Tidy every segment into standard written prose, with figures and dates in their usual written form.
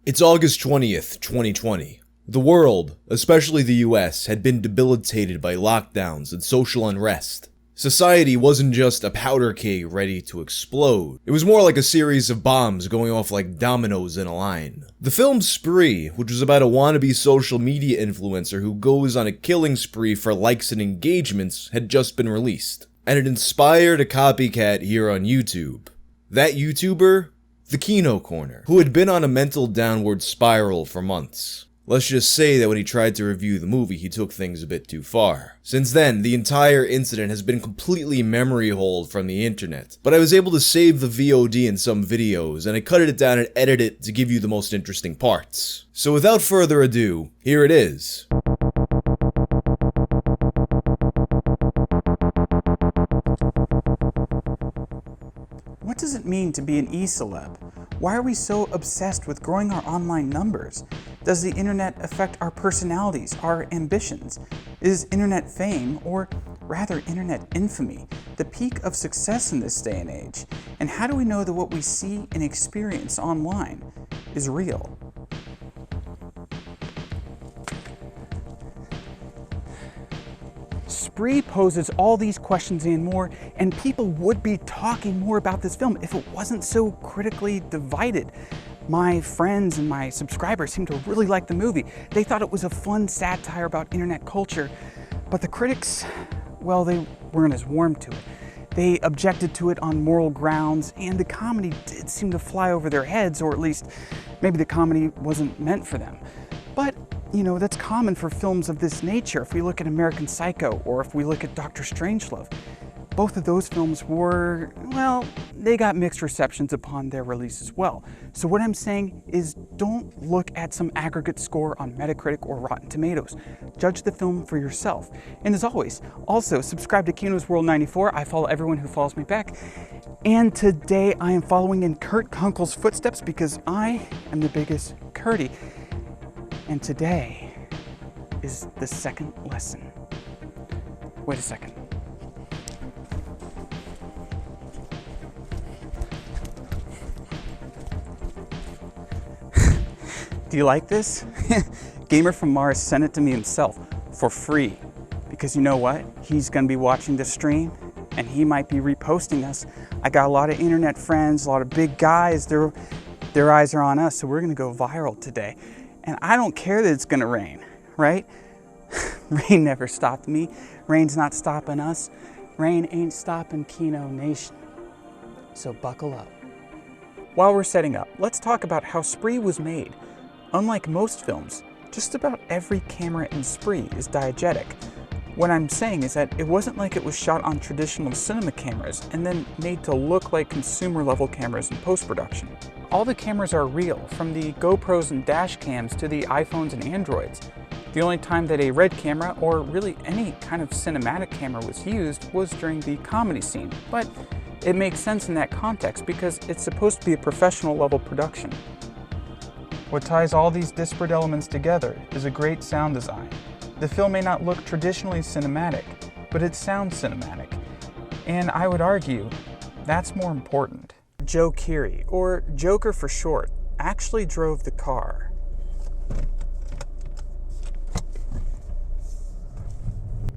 It's August 20th, 2020. The world, especially the US, had been debilitated by lockdowns and social unrest. Society wasn't just a powder keg ready to explode. It was more like a series of bombs going off like dominoes in a line. The film Spree, which was about a wannabe social media influencer who goes on a killing spree for likes and engagements, had just been released. And it inspired a copycat here on YouTube. That YouTuber? The Kino Corner, who had been on a mental downward spiral for months. Let's just say that when he tried to review the movie, he took things a bit too far. Since then, the entire incident has been completely memory holed from the internet, but I was able to save the VOD in some videos, and I cut it down and edited it to give you the most interesting parts. So without further ado, here it is. What does it mean to be an E-Celeb? Why are we so obsessed with growing our online numbers? Does the internet affect our personalities, our ambitions? Is internet fame, or rather internet infamy, the peak of success in this day and age? And how do we know that what we see and experience online is real? Spree poses all these questions and more, and people would be talking more about this film if it wasn't so critically divided. My friends and my subscribers seem to really like the movie. They thought it was a fun satire about internet culture, but the critics, well, they weren't as warm to it. They objected to it on moral grounds, and the comedy did seem to fly over their heads, or at least maybe the comedy wasn't meant for them. But you know, that's common for films of this nature. If we look at American Psycho, or if we look at Dr. Strangelove, both of those films were, well, they got mixed receptions upon their release as well. So what I'm saying is don't look at some aggregate score on Metacritic or Rotten Tomatoes. Judge the film for yourself. And as always, also subscribe to Kino's World 94. I follow everyone who follows me back. And today I am following in Kurt Kunkel's footsteps because I am the biggest Kurtie. And today is the second lesson. Wait a second. Do you like this? Gamer from Mars sent it to me himself for free. Because you know what? He's gonna be watching this stream and he might be reposting us. I got a lot of internet friends, a lot of big guys, their eyes are on us, so we're gonna go viral today. And I don't care that it's gonna rain, right? Rain never stopped me. Rain's not stopping us. Rain ain't stopping Kino Nation. So buckle up. While we're setting up, let's talk about how Spree was made. Unlike most films, just about every camera in Spree is diegetic. What I'm saying is that it wasn't like it was shot on traditional cinema cameras and then made to look like consumer level cameras in post-production. All the cameras are real, from the GoPros and dash cams to the iPhones and Androids. The only time that a red camera, or really any kind of cinematic camera, was used was during the comedy scene, but it makes sense in that context because it's supposed to be a professional level production. What ties all these disparate elements together is a great sound design. The film may not look traditionally cinematic, but it sounds cinematic. And I would argue that's more important. Joe Keery, or Joker for short, actually drove the car.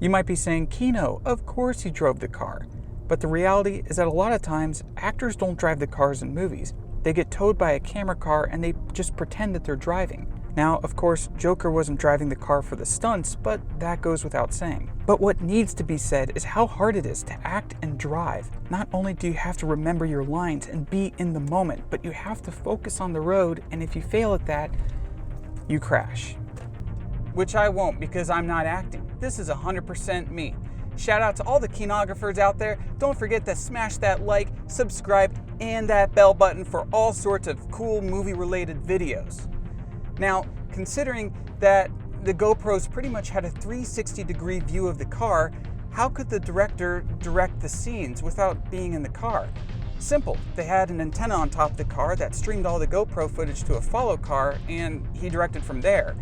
You might be saying, Kino, of course he drove the car. But the reality is that a lot of times, actors don't drive the cars in movies. They get towed by a camera car and they just pretend that they're driving. Now, of course, Joker wasn't driving the car for the stunts, but that goes without saying. But what needs to be said is how hard it is to act and drive. Not only do you have to remember your lines and be in the moment, but you have to focus on the road, and if you fail at that, you crash. Which I won't, because I'm not acting. This is 100% me. Shout out to all the kinographers out there. Don't forget to smash that like, subscribe, and that bell button for all sorts of cool movie-related videos. Now, considering that the GoPros pretty much had a 360-degree view of the car, how could the director direct the scenes without being in the car? Simple. They had an antenna on top of the car that streamed all the GoPro footage to a follow car, and he directed from there.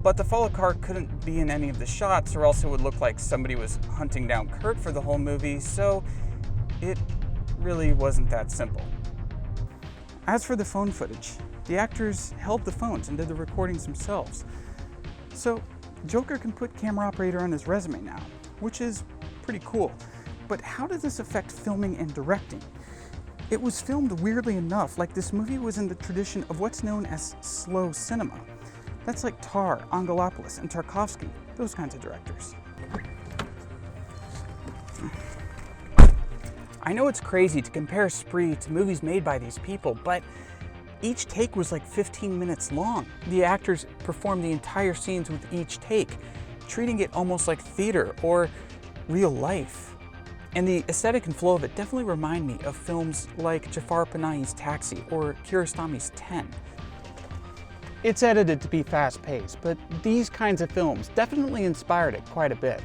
But the follow car couldn't be in any of the shots, or else it would look like somebody was hunting down Kurt for the whole movie, so it really wasn't that simple. As for the phone footage, the actors held the phones and did the recordings themselves. So Joker can put camera operator on his resume now, which is pretty cool. But how does this affect filming and directing? It was filmed weirdly enough like this movie was in the tradition of what's known as slow cinema. That's like Tar, Angelopoulos, and Tarkovsky, those kinds of directors. I know it's crazy to compare Spree to movies made by these people, but each take was like 15 minutes long. The actors performed the entire scenes with each take, treating it almost like theater or real life. And the aesthetic and flow of it definitely remind me of films like Jafar Panahi's Taxi or Kiarostami's 10. It's edited to be fast-paced, but these kinds of films definitely inspired it quite a bit.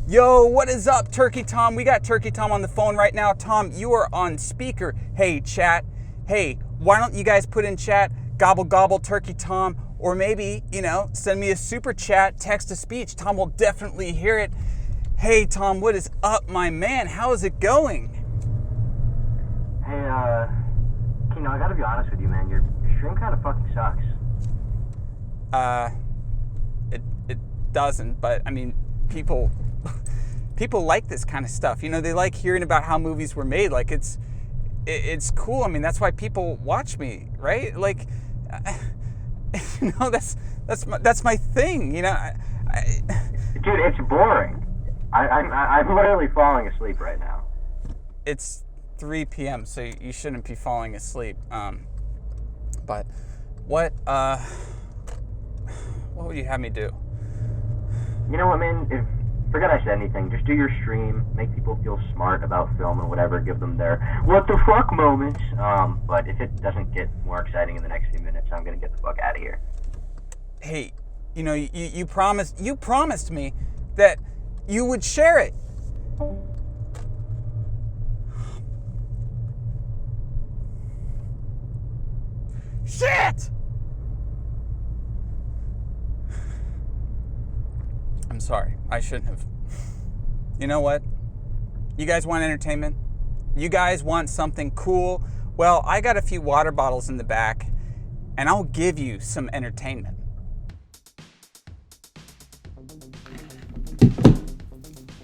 Yo, what is up, Turkey Tom? We got Turkey Tom on the phone right now. Tom, you are on speaker. Hey, chat. Hey, why don't you guys put in chat, gobble gobble Turkey Tom, or maybe, send me a super chat, text to speech. Tom will definitely hear it. Hey, Tom, what is up, my man? How is it going? Hey, Kino, I gotta be honest with you, man. Your stream kind of fucking sucks. It doesn't, but I mean, people like this kind of stuff. They like hearing about how movies were made. Like it's cool. I mean, that's why people watch me, right? Like, that's my thing. Dude, it's boring. I'm literally falling asleep right now. It's 3 p.m., so you shouldn't be falling asleep. But what would you have me do? You know what, man? Forget I said anything. Just do your stream, make people feel smart about film and whatever, give them their what the fuck moments. But if it doesn't get more exciting in the next few minutes, I'm gonna get the fuck out of here. Hey, you promised me that you would share it. Shit! I'm sorry. I shouldn't have. You know what? You guys want entertainment? You guys want something cool? Well, I got a few water bottles in the back, and I'll give you some entertainment.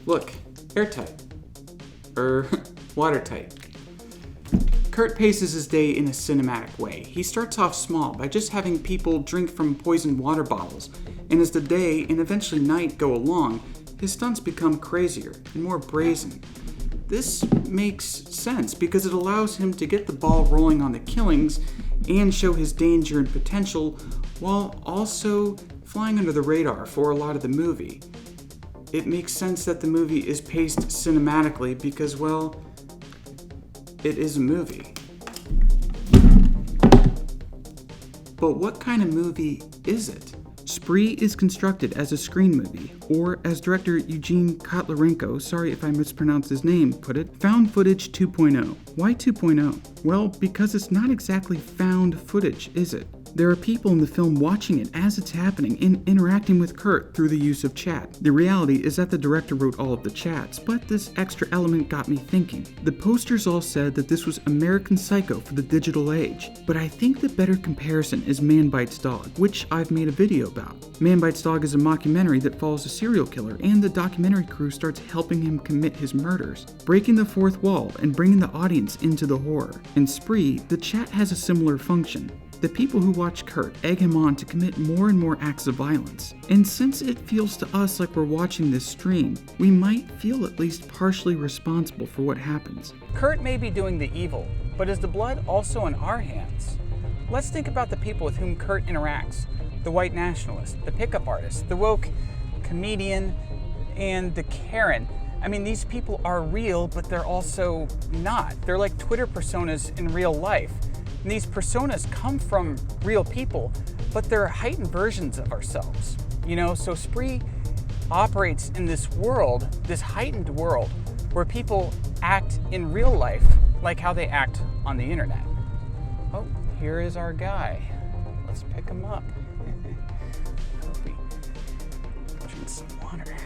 Look, airtight. Watertight. Kurt paces his day in a cinematic way. He starts off small by just having people drink from poisoned water bottles, and as the day and eventually night go along, his stunts become crazier and more brazen. This makes sense because it allows him to get the ball rolling on the killings and show his danger and potential while also flying under the radar for a lot of the movie. It makes sense that the movie is paced cinematically because, well, it is a movie. But what kind of movie is it? Spree is constructed as a screen movie, or as director Eugene Kotlyarenko, sorry if I mispronounced his name, put it, found footage 2.0. Why 2.0? Well, because it's not exactly found footage, is it? There are people in the film watching it as it's happening and interacting with Kurt through the use of chat. The reality is that the director wrote all of the chats, but this extra element got me thinking. The posters all said that this was American Psycho for the digital age, but I think the better comparison is Man Bites Dog, which I've made a video about. Man Bites Dog is a mockumentary that follows a serial killer, and the documentary crew starts helping him commit his murders, breaking the fourth wall and bringing the audience into the horror. In Spree, the chat has a similar function. The people who watch Kurt egg him on to commit more and more acts of violence. And since it feels to us like we're watching this stream, we might feel at least partially responsible for what happens. Kurt may be doing the evil, but is the blood also in our hands? Let's think about the people with whom Kurt interacts. The white nationalist, the pickup artist, the woke comedian, and the Karen. I mean, these people are real, but they're also not. They're like Twitter personas in real life. And these personas come from real people, but they're heightened versions of ourselves. So Spree operates in this world, this heightened world, where people act in real life like how they act on the internet. Oh, here is our guy. Let's pick him up. Drink some water.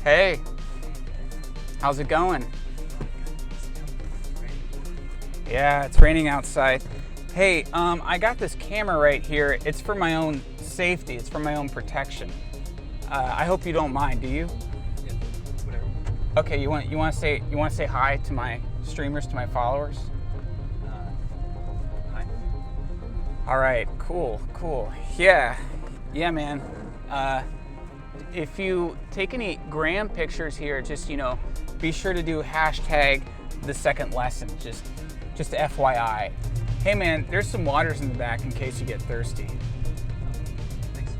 Hey, how's it going? Yeah, it's raining outside. Hey, I got this camera right here. It's for my own safety. It's for my own protection. I hope you don't mind, do you? Yeah, whatever. Okay, you want to say hi to my streamers, to my followers? Hi. All right, cool. Yeah, man. If you take any gram pictures here, just be sure to do hashtag the second lesson. Just FYI. Hey man, there's some waters in the back in case you get thirsty. Thanks.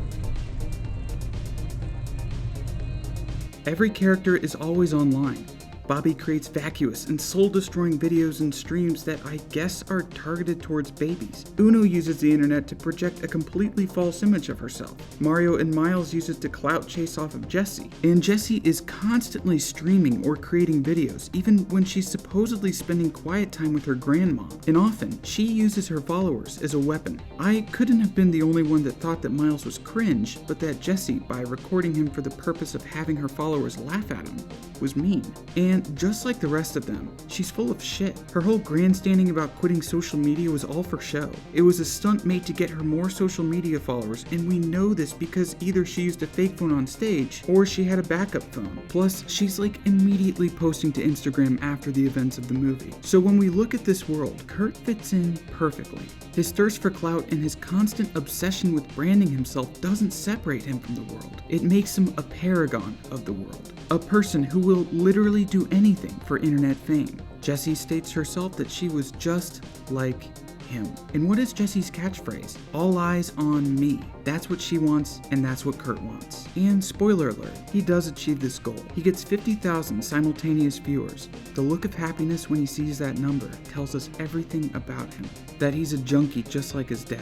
Every character is always online. Bobby creates vacuous and soul-destroying videos and streams that I guess are targeted towards babies. Uno uses the internet to project a completely false image of herself. Mario and Miles use it to clout chase off of Jessie. And Jessie is constantly streaming or creating videos, even when she's supposedly spending quiet time with her grandmom. And often, she uses her followers as a weapon. I couldn't have been the only one that thought that Miles was cringe, but that Jessie, by recording him for the purpose of having her followers laugh at him, was mean. And just like the rest of them, she's full of shit. Her whole grandstanding about quitting social media was all for show. It was a stunt made to get her more social media followers, and we know this because either she used a fake phone on stage, or she had a backup phone. Plus, she's like immediately posting to Instagram after the events of the movie. So when we look at this world, Kurt fits in perfectly. His thirst for clout and his constant obsession with branding himself doesn't separate him from the world. It makes him a paragon of the world. A person who will literally do anything for internet fame. Jessie states herself that she was just like him. And what is Jessie's catchphrase? All eyes on me. That's what she wants, and that's what Kurt wants. And spoiler alert, he does achieve this goal. He gets 50,000 simultaneous viewers. The look of happiness when he sees that number tells us everything about him. That he's a junkie just like his dad.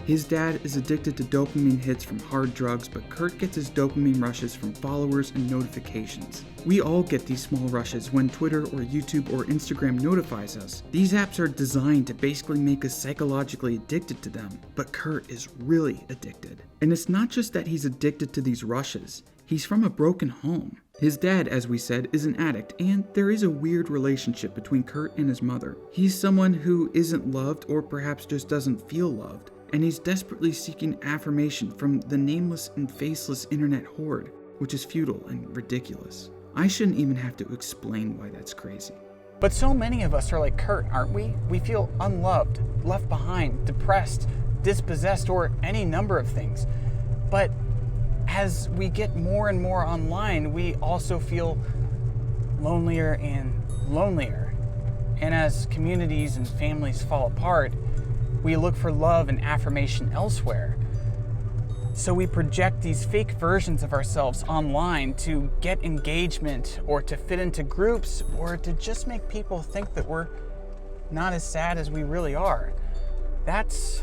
His dad is addicted to dopamine hits from hard drugs, but Kurt gets his dopamine rushes from followers and notifications. We all get these small rushes when Twitter or YouTube or Instagram notifies us. These apps are designed to basically make us psychologically addicted to them, but Kurt is really addicted. And it's not just that he's addicted to these rushes. He's from a broken home. His dad, as we said, is an addict, and there is a weird relationship between Kurt and his mother. He's someone who isn't loved or perhaps just doesn't feel loved, and he's desperately seeking affirmation from the nameless and faceless internet horde, which is futile and ridiculous. I shouldn't even have to explain why that's crazy. But so many of us are like Kurt, aren't we? We feel unloved, left behind, depressed, dispossessed, or any number of things. But as we get more and more online, we also feel lonelier and lonelier. And as communities and families fall apart, we look for love and affirmation elsewhere. So we project these fake versions of ourselves online to get engagement or to fit into groups or to just make people think that we're not as sad as we really are. That's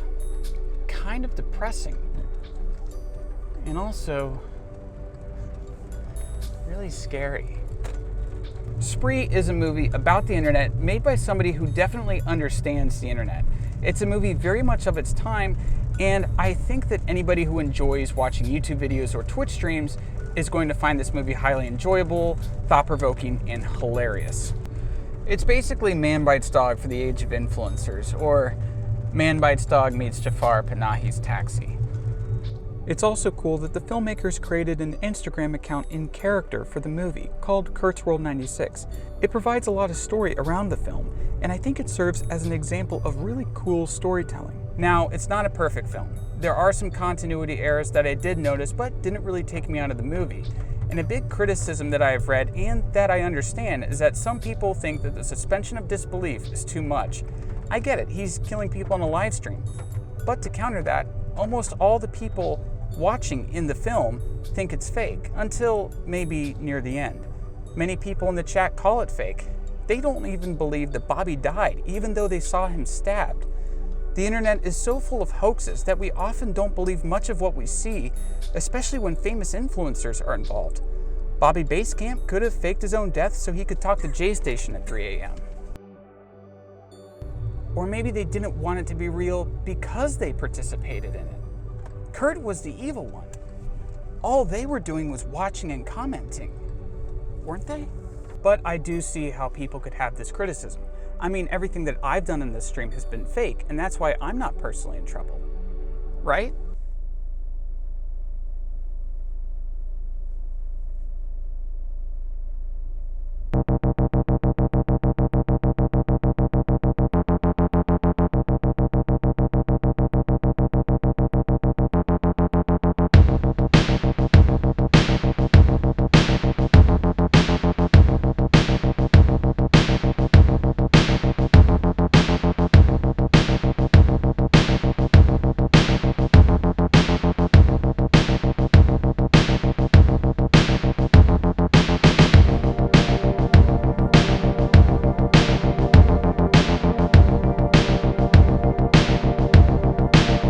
kind of depressing. And also really scary. Spree is a movie about the internet made by somebody who definitely understands the internet. It's a movie very much of its time, and I think that anybody who enjoys watching YouTube videos or Twitch streams is going to find this movie highly enjoyable, thought-provoking, and hilarious. It's basically Man Bites Dog for the age of influencers, or Man Bites Dog meets Jafar Panahi's Taxi. It's also cool that the filmmakers created an Instagram account in character for the movie called Kurt's World 96. It provides a lot of story around the film, and I think it serves as an example of really cool storytelling. Now, it's not a perfect film. There are some continuity errors that I did notice, but didn't really take me out of the movie. And a big criticism that I have read and that I understand is that some people think that the suspension of disbelief is too much. I get it, he's killing people on a live stream. But to counter that, almost all the people watching in the film think it's fake, until maybe near the end. Many people in the chat call it fake. They don't even believe that Bobby died, even though they saw him stabbed. The internet is so full of hoaxes that we often don't believe much of what we see, especially when famous influencers are involved. Bobby Basecamp could have faked his own death so he could talk to Jay Station at 3 a.m. Or maybe they didn't want it to be real because they participated in it. Kurt was the evil one. All they were doing was watching and commenting. weren't they? But I do see how people could have this criticism. I mean, everything that I've done in this stream has been fake, and that's why I'm not personally in trouble. Right?